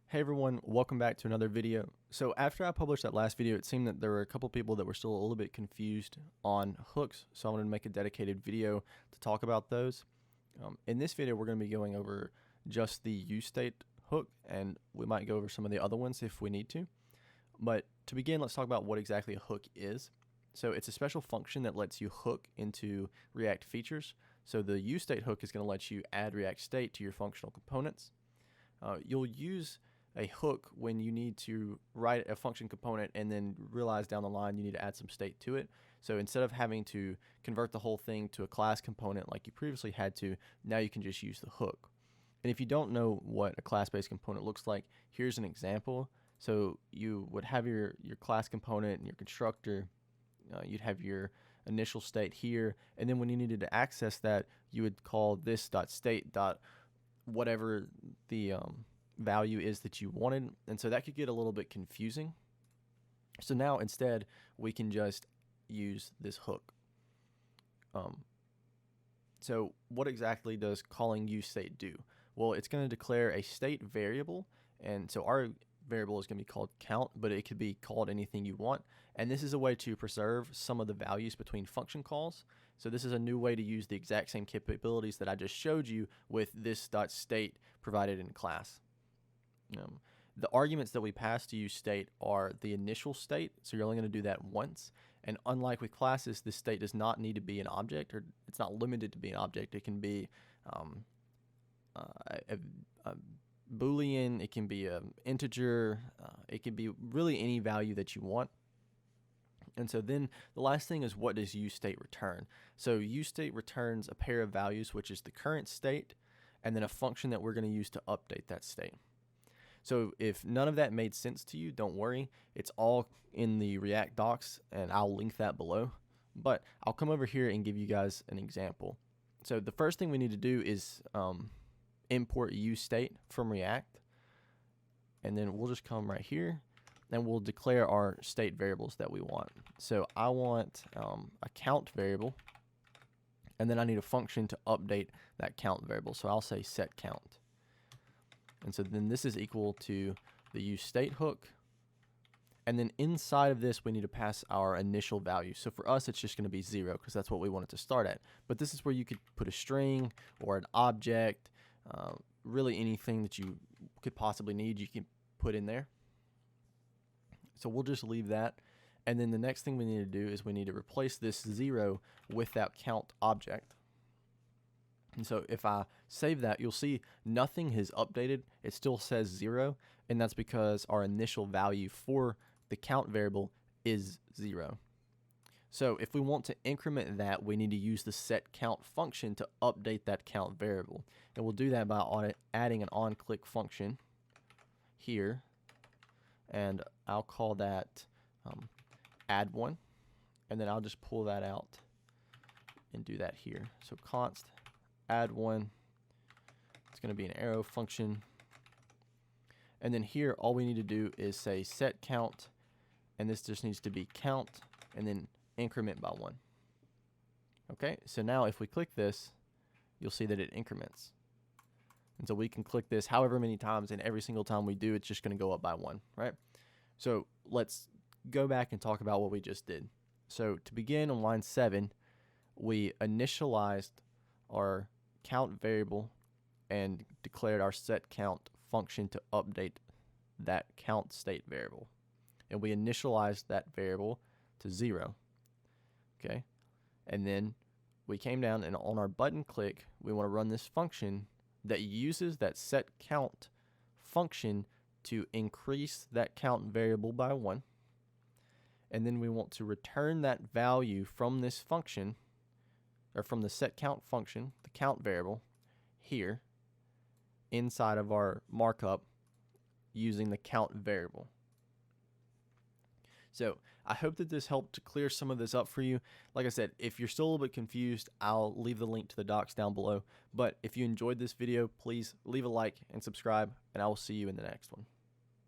Hey everyone, welcome back to another video. So after I published that last video, it seemed that there were a couple people that were still a little bit confused on hooks, so I wanted to make a dedicated video to talk about those. In this video, we're going to be going over just the useState hook, and we might go over some of the other ones if we need to. But to begin, let's talk about what exactly a hook is. So it's a special function that lets you hook into React features. So the useState hook is going to let you add React state to your functional components. You'll use a hook when you need to write a function component and then realize down the line you need to add some state to it. So instead of having to convert the whole thing to a class component like you previously had to, now you can just use the hook. And if you don't know what a class-based component looks like, here's an example. So you would have your class component and your constructor. You'd have your initial state here, and then when you needed to access that, you would call this.state. Whatever the value is that you wanted, and so that could get a little bit confusing. So now instead we can just use this hook. So what exactly does calling useState do? Well, it's going to declare a state variable, and so our variable is going to be called count, but it could be called anything you want, and this is a way to preserve some of the values between function calls. So this is a new way to use the exact same capabilities that I just showed you with this.state provided in class. The arguments that we pass to useState are the initial state, so you're only going to do that once. And unlike with classes, this state does not need to be an object, or it's not limited to be an object. It can be a Boolean, it can be an integer, it can be really any value that you want. And so then the last thing is, what does useState return? So useState returns a pair of values, which is the current state, and then a function that we're going to use to update that state. So if none of that made sense to you, don't worry. It's all in the React docs, and I'll link that below. But I'll come over here and give you guys an example. So the first thing we need to do is import useState from React. And then we'll just come right here, and we'll declare our state variables that we want. So I want a count variable, and then I need a function to update that count variable. So I'll say set count. And so then this is equal to the useState hook. And then inside of this, we need to pass our initial value. So for us, it's just going to be 0 because that's what we want it to start at. But this is where you could put a string or an object, really anything that you could possibly need, you can put in there. So we'll just leave that. And then the next thing we need to do is we need to replace this 0 with that count object. And so if I save that, you'll see nothing has updated. It still says 0, and that's because our initial value for the count variable is 0. So if we want to increment that, we need to use the setCount function to update that count variable. And we'll do that by adding an onClick function here, and I'll call that add1, and then I'll just pull that out and do that here. So const add1, it's going to be an arrow function, and then here all we need to do is say set count, and this just needs to be count and then increment by 1. Okay, so now if we click this, you'll see that it increments, and so we can click this however many times, and every single time we do, it's just going to go up by 1, right? So let's go back and talk about what we just did. So to begin, on line 7, we initialized our count variable and declared our setCount function to update that count state variable, and we initialized that variable to 0. Okay, and then we came down, and on our button click, we want to run this function that uses that setCount function to increase that count variable by 1, and then we want to return that value from this function, or from the setCount function, the count variable, here inside of our markup using the count variable. So I hope that this helped to clear some of this up for you. Like I said, if you're still a little bit confused, I'll leave the link to the docs down below. But if you enjoyed this video, please leave a like and subscribe, and I will see you in the next one.